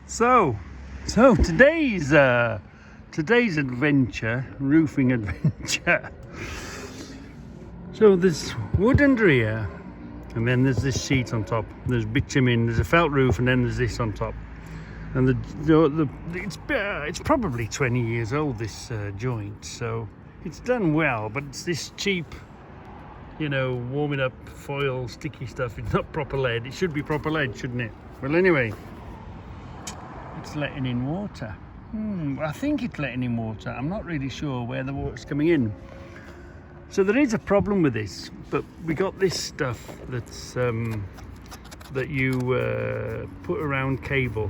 So today's adventure, roofing adventure. So there's wood under here, and then there's this sheet on top. There's bitumen, there's a felt roof, and then there's this on top. And it's probably 20 years old, this joint. So it's done well, but it's this cheap, warming up foil, sticky stuff. It's not proper lead. It should be proper lead, shouldn't it? Well, anyway. It's letting in water. I think it's letting in water. I'm not really sure where the water's coming in. So there is a problem with this, but we got this stuff that's that you put around cable,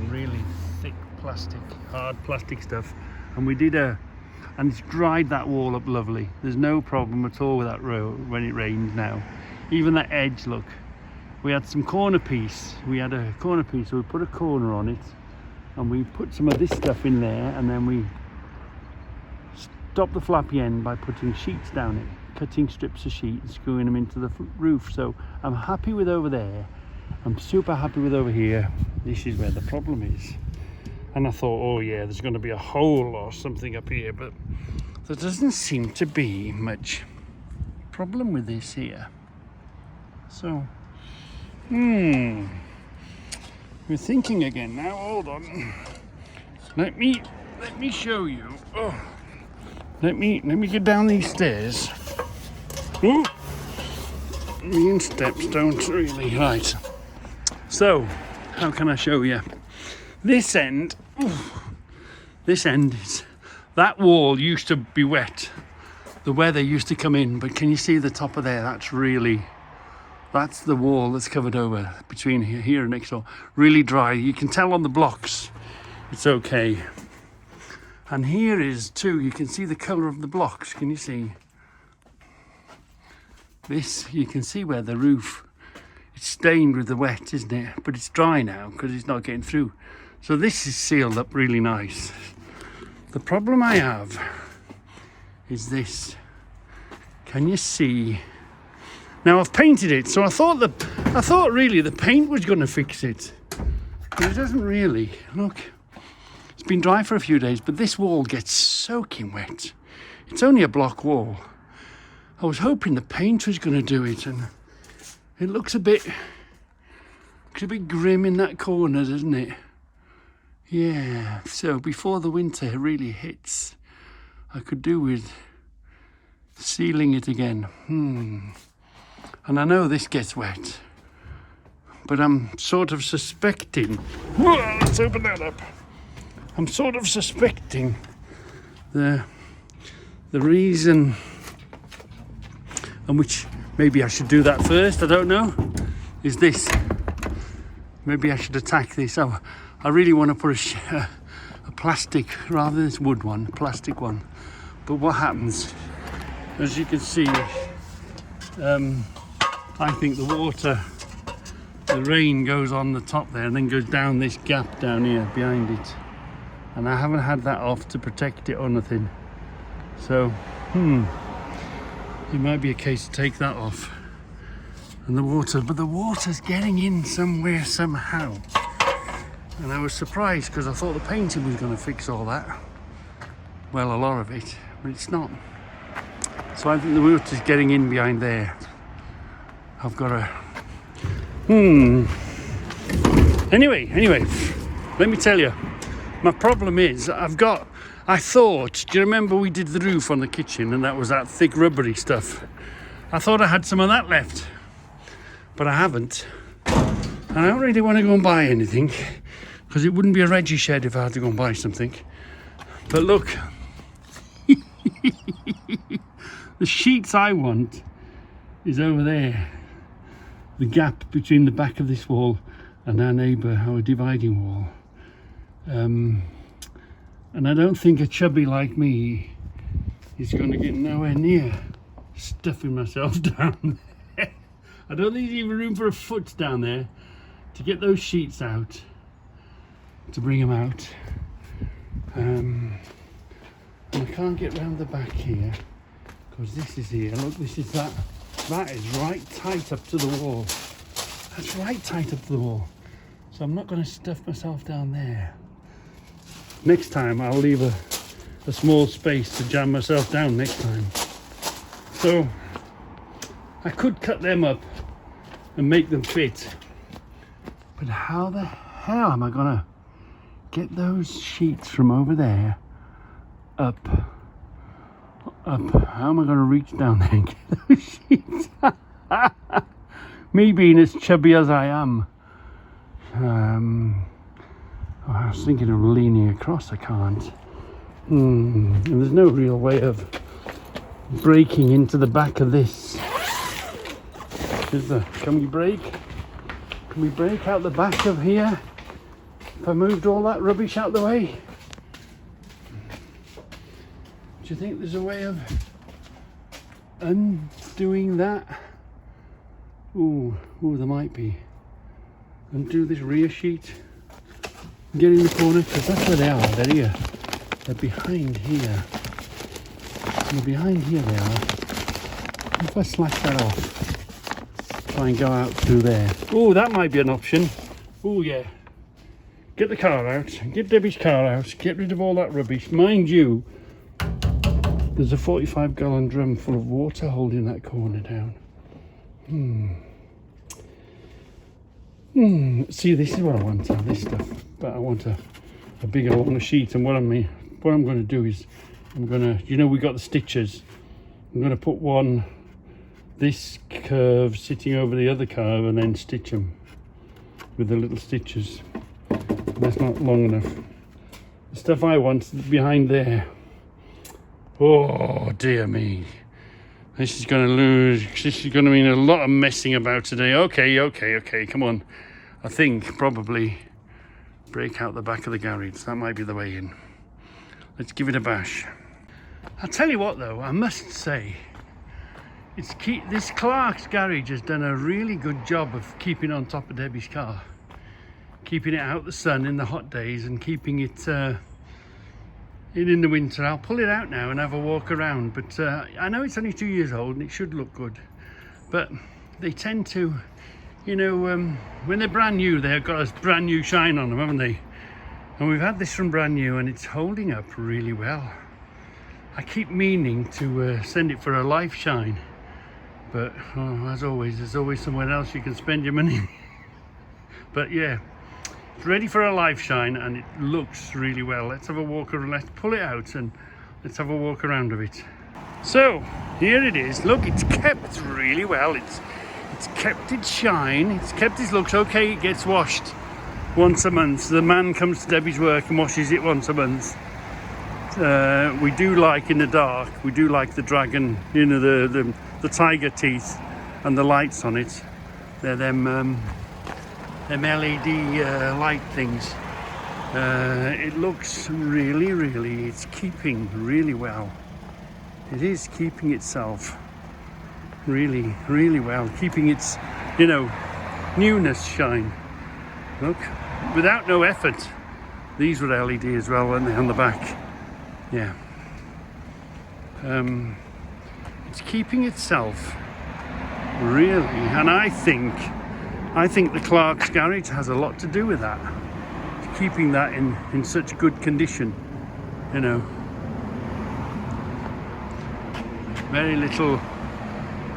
really thick plastic, hard plastic stuff, and we did and it's dried that wall up lovely. There's no problem at all with that road when it rains now. Even that edge, look. We had some corner piece. We had a corner piece, so we put a corner on it. And we put some of this stuff in there, and then we stop the flappy end by putting sheets down it, cutting strips of sheet and screwing them into the roof. So I'm happy with over there. I'm super happy with over here. This is where the problem is. And I thought, oh yeah, there's going to be a hole or something up here, but there doesn't seem to be much problem with this here. So, we're thinking again now. Hold on. Let me show you. Oh, let me get down these stairs. Ooh. Me and steps don't really right. So, how can I show you? This end. This end is. That wall used to be wet. The weather used to come in, but can you see the top of there? That's the wall that's covered over between here and next door. Really dry. You can tell on the blocks it's okay. And here is too, you can see the colour of the blocks. Can you see? This, you can see where the roof, it's stained with the wet, isn't it? But it's dry now because it's not getting through. So this is sealed up really nice. The problem I have is this. Can you see? Now I've painted it, so I thought really the paint was going to fix it, but it doesn't really. Look, it's been dry for a few days, but this wall gets soaking wet. It's only a block wall. I was hoping the paint was going to do it, and it looks a bit grim in that corner, doesn't it? Yeah. So before the winter really hits, I could do with sealing it again. And I know this gets wet, but I'm sort of suspecting. Whoa, let's open that up. I'm sort of suspecting the reason, and which maybe I should do that first. I don't know. Is this? Maybe I should attack this. Oh, I really want to put a plastic rather than this wood one, plastic one. But what happens? As you can see. I think the rain goes on the top there and then goes down this gap down here behind it. And I haven't had that off to protect it or nothing. So, it might be a case to take that off. And but the water's getting in somewhere somehow. And I was surprised because I thought the painting was going to fix all that. Well, a lot of it, but it's not. So I think the water's getting in behind there. I've got a Anyway, let me tell you. My problem is I thought, do you remember we did the roof on the kitchen and that was that thick rubbery stuff? I thought I had some of that left, but I haven't. And I don't really want to go and buy anything because it wouldn't be a Reggie shed if I had to go and buy something. But look, the sheets I want is over there. The gap between the back of this wall and our neighbour, our dividing wall. And I don't think a chubby like me is going to get nowhere near stuffing myself down there. I don't think there's even room for a foot down there to get those sheets out, to bring them out. And I can't get round the back here because this is here. Look, this is that. That is right tight up to the wall. That's right tight up to the wall. So I'm not going to stuff myself down there. Next time I'll leave a small space to jam myself down next time. So I could cut them up and make them fit. But how the hell am I going to get those sheets from over there up? How am I going to reach down there and get those sheets? Me being as chubby as I am. I was thinking of leaning across. I can't. And there's no real way of breaking into the back of this. Is there? Can we break? Can we break out the back of here? If I moved all that rubbish out the way? Do you think there's a way of undoing that? Ooh, there might be. Undo this rear sheet. Get in the corner, because that's where they are. They're here. They're behind here. They're behind here they are. If I slack that off, try and go out through there. Oh, that might be an option. Oh yeah. Get the car out. Get Debbie's car out. Get rid of all that rubbish. Mind you, there's a 45-gallon drum full of water holding that corner down. See, this is what I want, this stuff. But I want a bigger, longer sheet. And what I'm going to do is, we got the stitches. I'm going to put this curve sitting over the other curve and then stitch them with the little stitches. That's not long enough. The stuff I want is behind there. Oh dear me. This is going to mean a lot of messing about today. Okay, come on. I think probably break out the back of the garage. That might be the way in. Let's give it a bash. I'll tell you what though, I must say, this Clark's garage has done a really good job of keeping on top of Debbie's car. Keeping it out the sun in the hot days and keeping it in the winter. I'll pull it out now and have a walk around, but I know it's only 2 years old and it should look good, but they tend to, when they're brand new, they've got a brand new shine on them, haven't they? And we've had this from brand new and it's holding up really well. I keep meaning to send it for a life shine, but as always, there's always somewhere else you can spend your money. But yeah, it's ready for a life shine and it looks really well. Let's have a walk around. Let's pull it out and let's have a walk around of it. So here it is. Look, it's kept really well. It's kept its shine. It's kept its looks. Okay, it gets washed once a month. The man comes to Debbie's work and washes it once a month. We do like in the dark. We do like the dragon. The tiger teeth and the lights on it. They're them LED light things. It looks really, it's keeping really well. It is keeping itself really well, keeping its newness shine. Look, without no effort. These were LED as well, weren't they, on the back? Yeah. It's keeping itself really, and I think the Clark's garage has a lot to do with that. Keeping that in such good condition, Very little,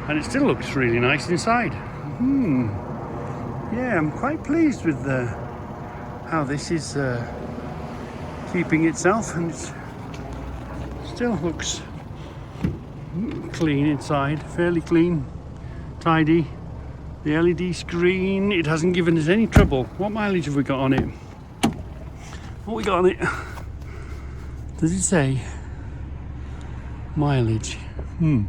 and it still looks really nice inside. Yeah, I'm quite pleased with how this is keeping itself, and it still looks clean inside, fairly clean, tidy. The LED screen, it hasn't given us any trouble. What mileage have we got on it? What we got on it? Does it say mileage? No,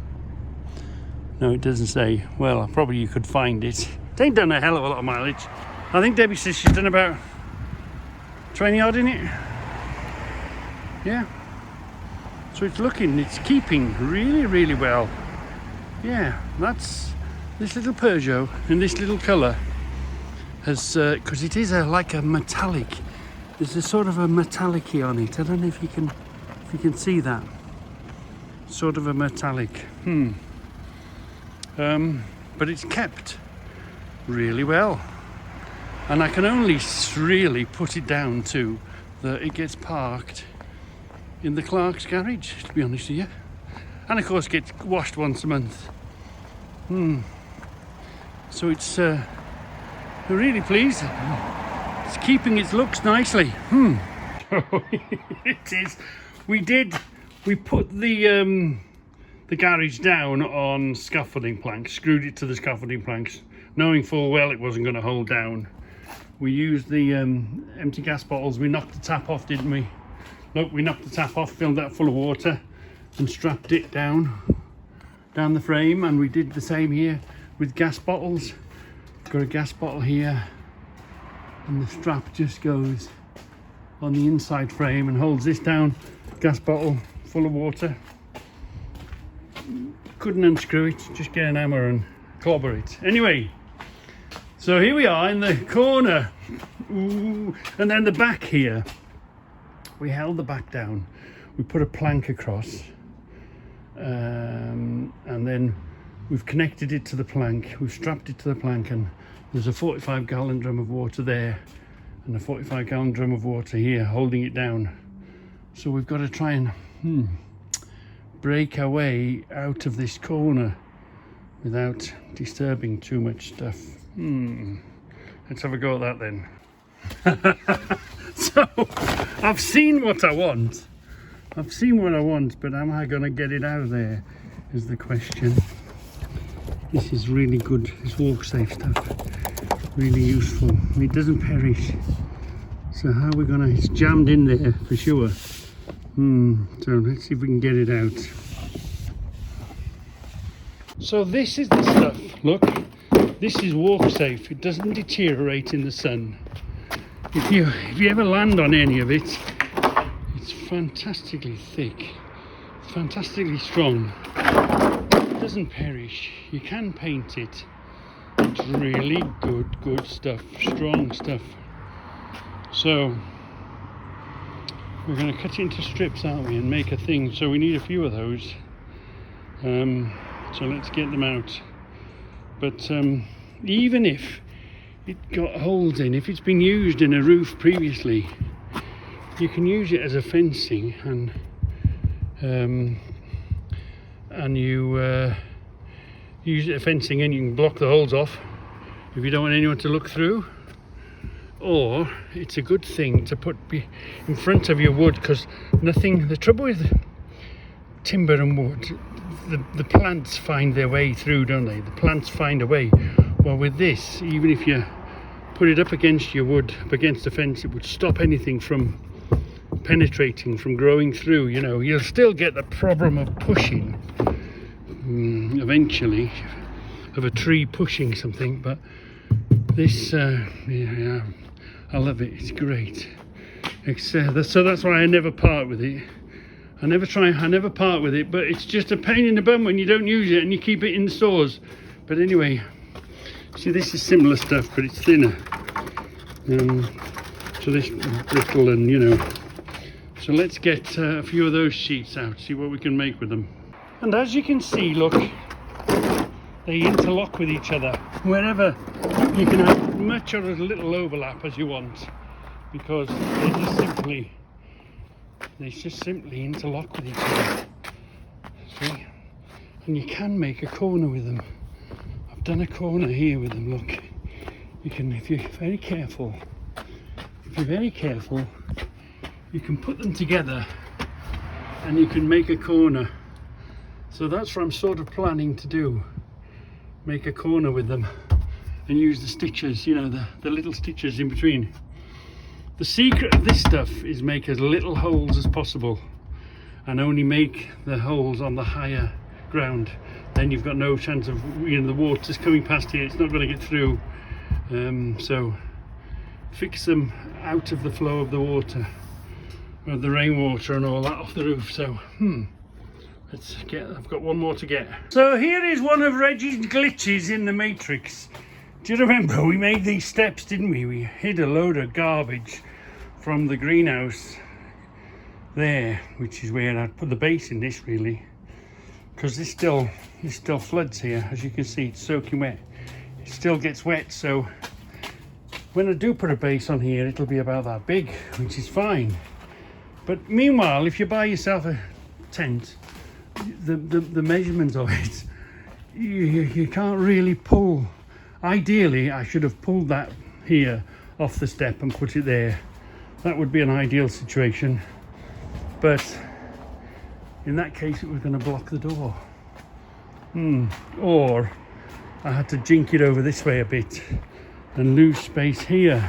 it doesn't say. Well, probably you could find it. It ain't done a hell of a lot of mileage. I think Debbie says she's done about 20 odd in it. Yeah. So it's keeping really well. Yeah, that's this little Peugeot in this little colour has, because it is like a metallic. There's a sort of a metallic-y on it. I don't know if you can see that. Sort of a metallic. But it's kept really well. And I can only really put it down to that it gets parked in the Clark's garage, to be honest with you. And of course gets washed once a month. So it's we're really pleased. It's keeping its looks nicely. It is. We put the garage down on scaffolding planks, screwed it to the scaffolding planks, knowing full well it wasn't going to hold down. We used the empty gas bottles. We knocked the tap off, didn't we? Look, we knocked the tap off, filled that full of water and strapped it down the frame, and we did the same here with gas bottles. Got a gas bottle here, and the strap just goes on the inside frame and holds this down. Gas bottle full of water. Couldn't unscrew it, just get an hammer and clobber it. Anyway, so here we are in the corner. Ooh. And then the back here, we held the back down. We put a plank across, and then we've connected it to the plank. We've strapped it to the plank, and there's a 45-gallon drum of water there and a 45-gallon drum of water here holding it down. So we've got to try and break our way out of this corner without disturbing too much stuff. Let's have a go at that then. So I've seen what I want. But am I going to get it out of there is the question. This is really good. This walk safe stuff. Really useful. It doesn't perish. So how are we going to... It's jammed in there for sure. So let's see if we can get it out. So this is the stuff. Look, this is walk safe. It doesn't deteriorate in the sun. If you ever land on any of it, it's fantastically thick, fantastically strong. It doesn't perish. You can paint it. It's really good stuff, strong stuff. So we're going to cut it into strips, aren't we, and make a thing. So we need a few of those. So let's get them out. But even if it got holes in, if it's been used in a roof previously, you can use it as a fencing, and you use it as fencing, and you can block the holes off if you don't want anyone to look through. Or it's a good thing to put in front of your wood, because the trouble with timber and wood, the plants find their way through, don't they? The plants find a way. Well, with this, even if you put it up against your wood, up against the fence, it would stop anything from penetrating, from growing through. You know, you'll still get the problem of pushing eventually, of a tree pushing something, but this yeah, I love it. It's great. So that's why I never part with it. I never part with it, but it's just a pain in the bum when you don't use it and you keep it in the stores. But anyway, see, this is similar stuff, but it's thinner. So this brittle, and you know. So let's get a few of those sheets out, see what we can make with them. And as you can see, look, they interlock with each other. Wherever you can have much or as little overlap as you want, because they just simply interlock with each other. See? And you can make a corner with them. I've done a corner here with them, look. You can, if you're very careful, you can put them together and you can make a corner. So that's what I'm sort of planning to do. Make a corner with them and use the stitches, you know, the little stitches in between. The secret of this stuff is make as little holes as possible and only make the holes on the higher ground. Then you've got no chance of, you know, the water's coming past here, it's not going to get through. So fix them out of the flow of the water, of the rainwater and all that off the roof. So I've got one more to get. So here is one of Reggie's glitches in the Matrix. Do you remember we made these steps, didn't we? We hid a load of garbage from the greenhouse there, which is where I'd put the base in this, really, because this still floods here. As you can see, it's soaking wet. It still gets wet, so when I do put a base on here, it'll be about that big, which is fine. But meanwhile, if you buy yourself a tent, the measurements of it, you can't really pull. Ideally, I should have pulled that here off the step and put it there. That would be an ideal situation. But in that case, it was going to block the door. Or I had to jink it over this way a bit and lose space here,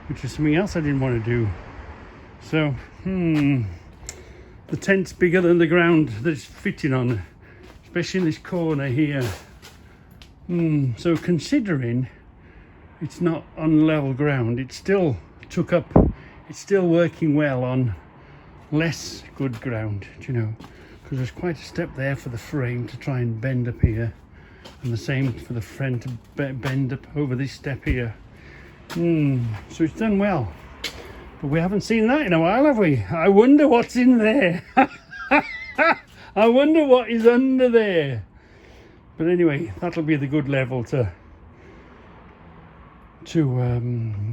which is something else I didn't want to do. So, the tent's bigger than the ground that it's fitting on, especially in this corner here. So considering it's not on level ground, it still took up, it's still working well on less good ground, do you know, because there's quite a step there for the frame to try and bend up here, and the same for the front to bend up over this step here. So it's done well, but we haven't seen that in a while, have we? I wonder what's in there. I wonder what is under there. But anyway, that'll be the good level to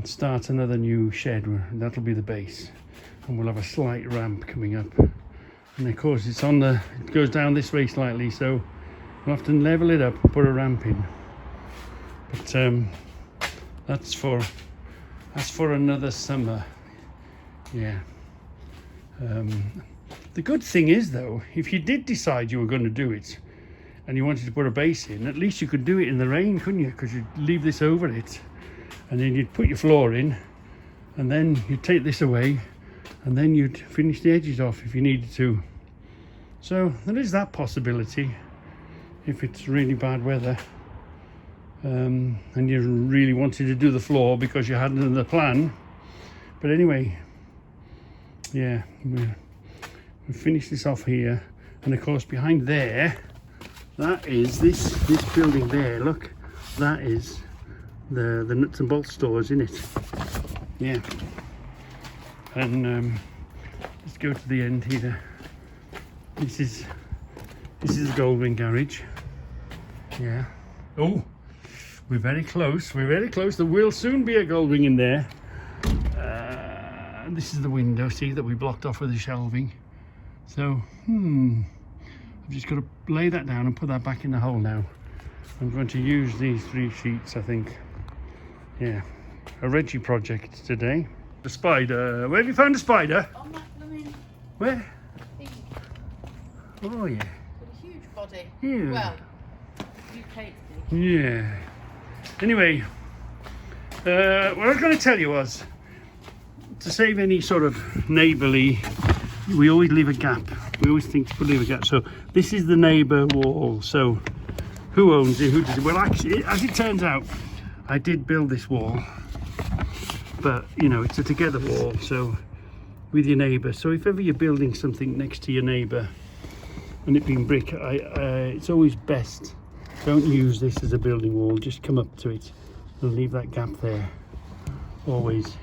start another new shed. That'll be the base, and we'll have a slight ramp coming up. And of course, it goes down this way slightly, so we'll have to level it up and put a ramp in. But that's for another summer. Yeah. The good thing is, though, if you did decide you were going to do it and you wanted to put a base in, at least you could do it in the rain, couldn't you? Because you'd leave this over it, and then you'd put your floor in, and then you'd take this away, and then you'd finish the edges off if you needed to. So there is that possibility if it's really bad weather, and you really wanted to do the floor because you had another plan. But anyway, yeah, we'll finish this off here, and of course behind there, that is this building there. Look, that is the nuts and bolts stores in it. Yeah. And let's go to the end here. This is the Goldwing garage. Yeah. Oh, we're very close. We're very close. There will soon be a Goldwing in there. This is the window, see, that we blocked off with the shelving. So, I've just got to lay that down and put that back in the hole now. I'm going to use these 3 sheets, I think. Yeah, a Reggie project today. The spider. Where have you found a spider? On that blooming Where? thing. Oh, yeah. With a huge body. Yeah. Well, UK's big. Yeah. Anyway, what I was going to tell you was, to save any sort of neighbourly, we always leave a gap. We always think to leave a gap. So this is the neighbour wall. So who owns it? Who does it? Well, actually, as it turns out, I did build this wall, but you know, it's a together wall. So with your neighbour. So if ever you're building something next to your neighbour and it being brick, it's always best. Don't use this as a building wall. Just come up to it and leave that gap there. Always.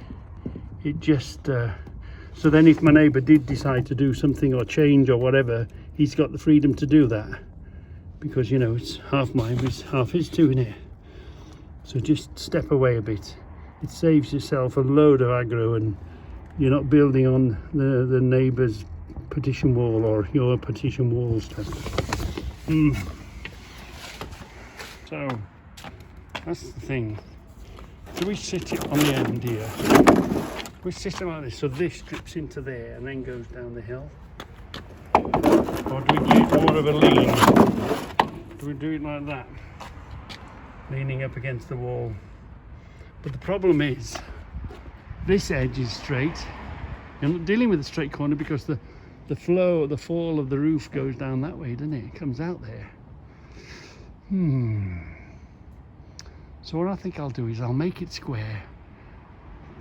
It just so then if my neighbour did decide to do something or change or whatever, he's got the freedom to do that, because you know it's half mine, it's half his too, in here. So just step away a bit. It saves yourself a load of aggro, and you're not building on the neighbour's partition wall or your partition wall stuff. So that's the thing. So we sit it on the end here. We sit it like this, so this drips into there and then goes down the hill. Or do we do it more of a lean? Do we do it like that? Leaning up against the wall. But the problem is, this edge is straight. You're not dealing with a straight corner because the fall of the roof goes down that way, doesn't it? It comes out there. So what I think I'll do is I'll make it square,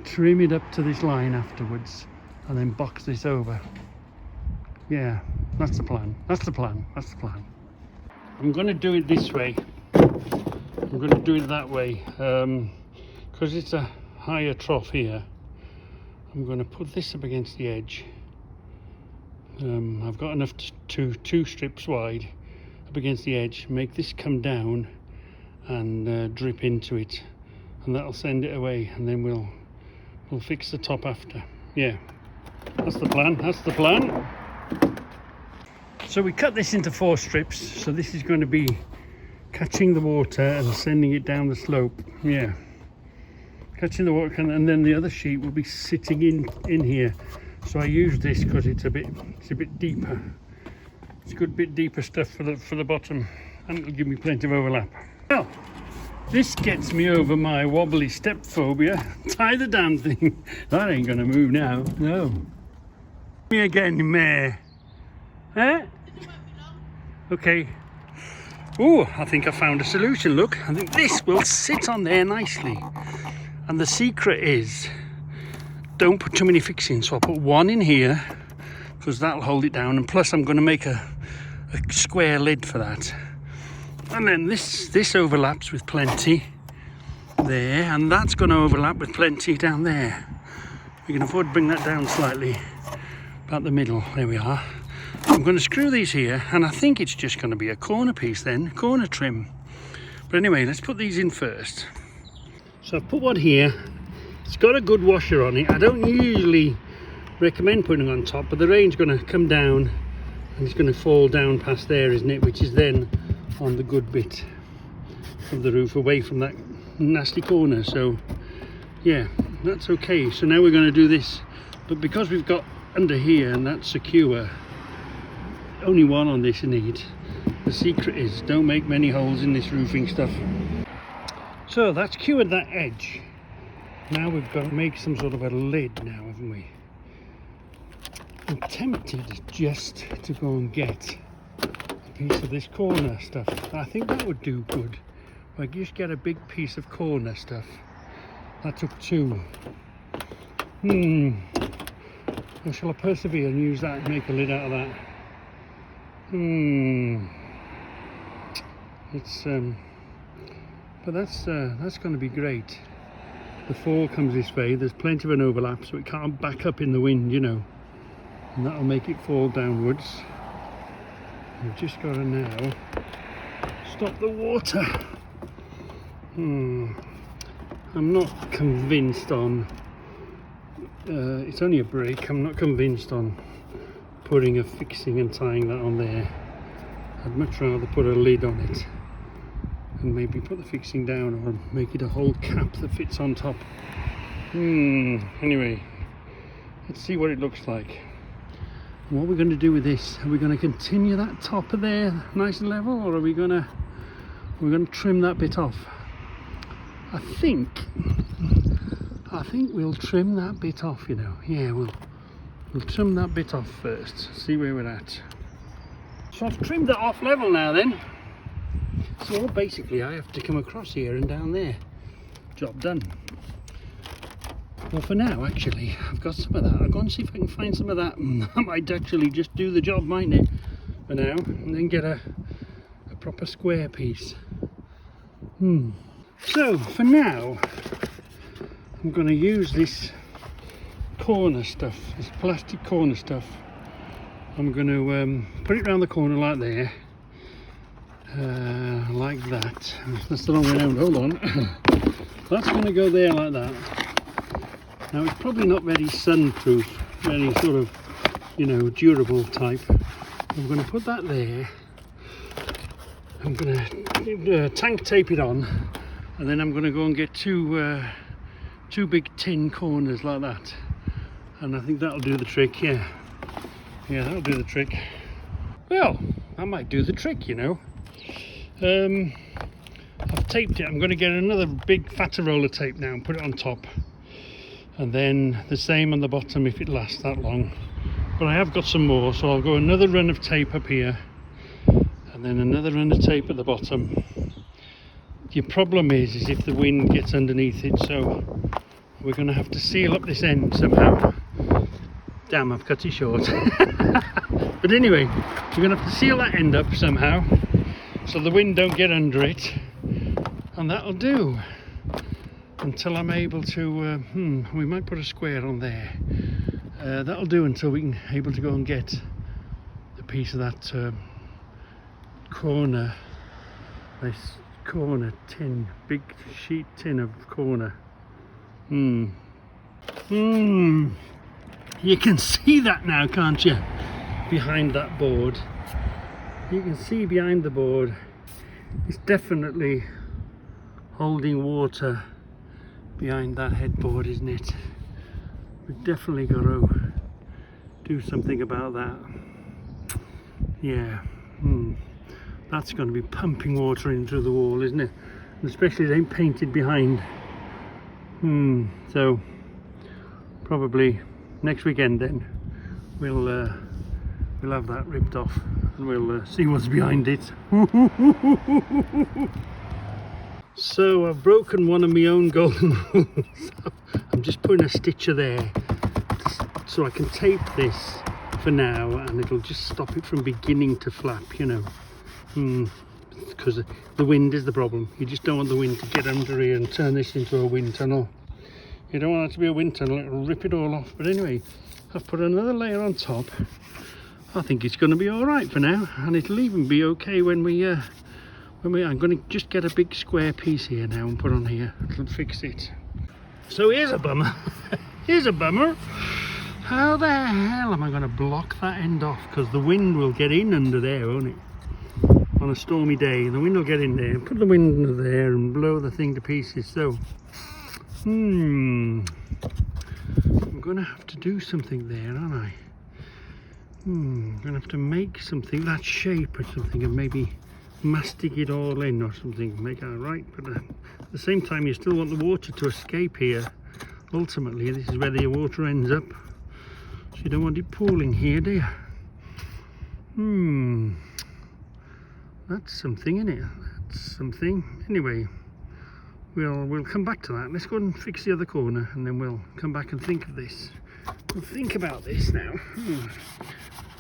trim it up to this line afterwards, and then box this over. Yeah, that's the plan. That's the plan. That's the plan. I'm going to do it this way. I'm going to do it that way because it's a higher trough here. I'm going to put this up against the edge. I've got enough to 2 strips wide up against the edge. Make this come down and drip into it, and that'll send it away, and then we'll fix the top after. Yeah, that's the plan. That's the plan. So we cut this into 4 strips, so this is going to be catching the water and sending it down the slope. Yeah, catching the water, and then the other sheet will be sitting in here. So I use this because it's a bit deeper. It's a good bit deeper stuff for the bottom, and it'll give me plenty of overlap. Well, this gets me over my wobbly step phobia. Tie the damn thing. That ain't gonna move now. No. Me again, you mare. Eh? Okay. Oh, I think I found a solution. Look, I think this will sit on there nicely. And the secret is, don't put too many fixings. So I'll put 1 in here, because that'll hold it down. And plus I'm going to make a square lid for that. And then this overlaps with plenty there. And that's going to overlap with plenty down there. We can afford to bring that down slightly. About the middle. There we are. I'm going to screw these here, and I think it's just going to be a corner piece then, corner trim. But anyway, let's put these in first. So I've put one here. It's got a good washer on it. I don't usually recommend putting it on top, but the rain's going to come down and it's going to fall down past there, isn't it? Which is then on the good bit of the roof, away from that nasty corner. So yeah, that's okay. So now we're going to do this, but because we've got under here and that's secure, only one on this you need. The secret is, don't make many holes in this roofing stuff. So that's cured that edge. Now we've got to make some sort of a lid now, haven't we? I'm tempted just to go and get a piece of this corner stuff. I think that would do good. If I just get a big piece of corner stuff. That took 2. Or shall I persevere and use that and make a lid out of that? It's but that's going to be great. The fall comes this way. There's plenty of an overlap, so it can't back up in the wind, you know, and that'll make it fall downwards. We've just got to now stop the water. I'm not convinced on. It's only a break. I'm not convinced on putting a fixing and tying that on there. I'd much rather put a lid on it and maybe put the fixing down, or make it a whole cap that fits on top. Anyway, let's see what it looks like. And what we're going to do with this, are we going to continue that top of there nice and level, or are we're going to trim that bit off? I think we'll trim that bit off, you know. Yeah, we'll trim that bit off first, see where we're at. So I've trimmed it off level now then. So basically I have to come across here and down there. Job done. Well, for now actually I've got some of that. I'll go and see if I can find some of that. That might actually just do the job, mightn't it? For now, and then get a proper square piece. So for now I'm going to use this corner stuff, this plastic corner stuff. I'm going to put it around the corner like there, like that. That's the long way around. Hold on. That's going to go there like that. Now it's probably not very sunproof, very sort of, you know, durable type. I'm going to put that there. I'm going to tank tape it on, and then I'm going to go and get two big tin corners like that, and I think that'll do the trick. Yeah, that'll do the trick. Well, that might do the trick, you know. I've taped it. I'm going to get another big fatter roll of tape now and put it on top, and then the same on the bottom if it lasts that long. But I have got some more, so I'll go another run of tape up here and then another run of tape at the bottom. Your problem is if the wind gets underneath it, so we're going to have to seal up this end somehow. Damn, I've cut it short. But anyway, we're going to have to seal that end up somehow so the wind don't get under it, and that'll do until I'm able to we might put a square on there. That'll do until we can able to go and get the piece of that corner, this corner tin, big sheet tin of corner. You can see that now, can't you? Behind that board. You can see behind the board. It's definitely holding water behind that headboard, isn't it? We've definitely got to do something about that. Yeah. That's going to be pumping water into the wall, isn't it? And especially it ain't painted behind. So probably next weekend then we'll have that ripped off and we'll see what's behind it. So I've broken one of my own golden rules. I'm just putting a stitcher there so I can tape this for now, and it'll just stop it from beginning to flap, you know. Because the wind is the problem. You just don't want the wind to get under here and turn this into a wind tunnel. You don't want it to be a wind tunnel, it'll rip it all off. But anyway, I've put another layer on top. I think it's going to be all right for now, and it'll even be okay when I'm going to just get a big square piece here now and put on here. It'll fix it. So here's a bummer. Here's a bummer. How the hell am I going to block that end off? Because the wind will get in under there, won't it? On a stormy day, the wind will get in there, put the wind under there and blow the thing to pieces. So, I'm going to have to do something there, aren't I? I'm going to have to make something, that shape or something, and maybe mastic it all in or something, make it right. But at the same time, you still want the water to escape here. Ultimately, this is where the water ends up. So you don't want it pooling here, do you? That's something, isn't it? That's something. Anyway, we'll come back to that. Let's go and fix the other corner, and then we'll come back and think of this. We'll think about this now.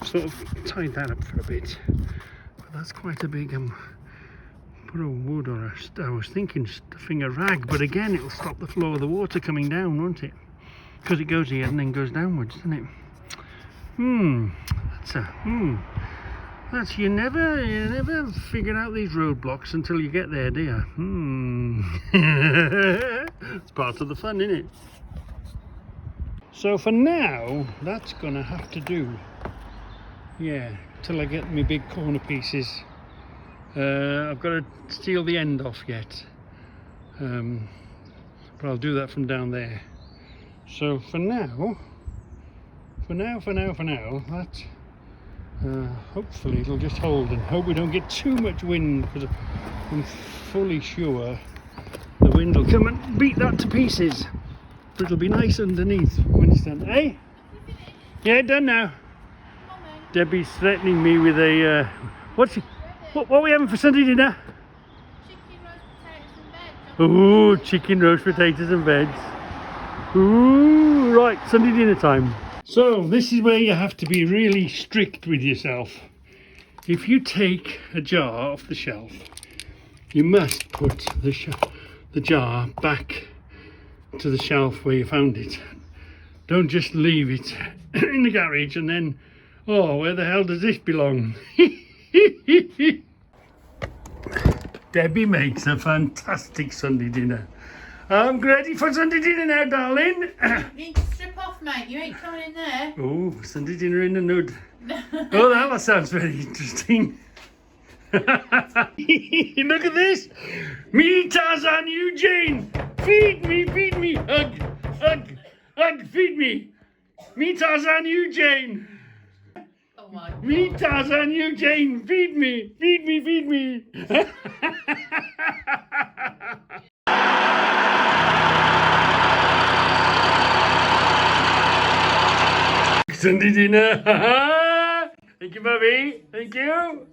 Sort of tied that up for a bit, but that's quite a big put a wood or I was thinking stuffing a rag, but again it'll stop the flow of the water coming down, won't it? Because it goes here and then goes downwards, doesn't it? That's you never figure out these roadblocks until you get there, do you? It's part of the fun, isn't it? So for now, that's gonna have to do. Yeah, till I get my big corner pieces. I've got to steal the end off yet, but I'll do that from down there. So for now, that hopefully it'll just hold, and hope we don't get too much wind, because I'm fully sure the wind will come and beat that to pieces. But it'll be nice underneath when it's done. Hey? Yeah, done now. Debbie's threatening me with a what are we having for Sunday dinner? Chicken roast potatoes and veg. Ooh, chicken roast potatoes and veg. Ooh, right, Sunday dinner time. So this is where you have to be really strict with yourself. If you take a jar off the shelf, you must put the jar back to the shelf where you found it. Don't just leave it in the garage and then, oh, where the hell does this belong? Debbie makes a fantastic Sunday dinner. I'm ready for Sunday dinner now, darling. You need to strip off, mate. You ain't coming in there. Oh, Sunday dinner in the nud. Oh, that sounds very interesting. Look at this. Me, Tarzan, you, Jane. Feed me. Hug, feed me. Me, Tarzan, you, Jane. Oh my God. Me, Tarzan, you, Jane. Feed me. Sunday dinner. Thank you, Bobby. Thank you.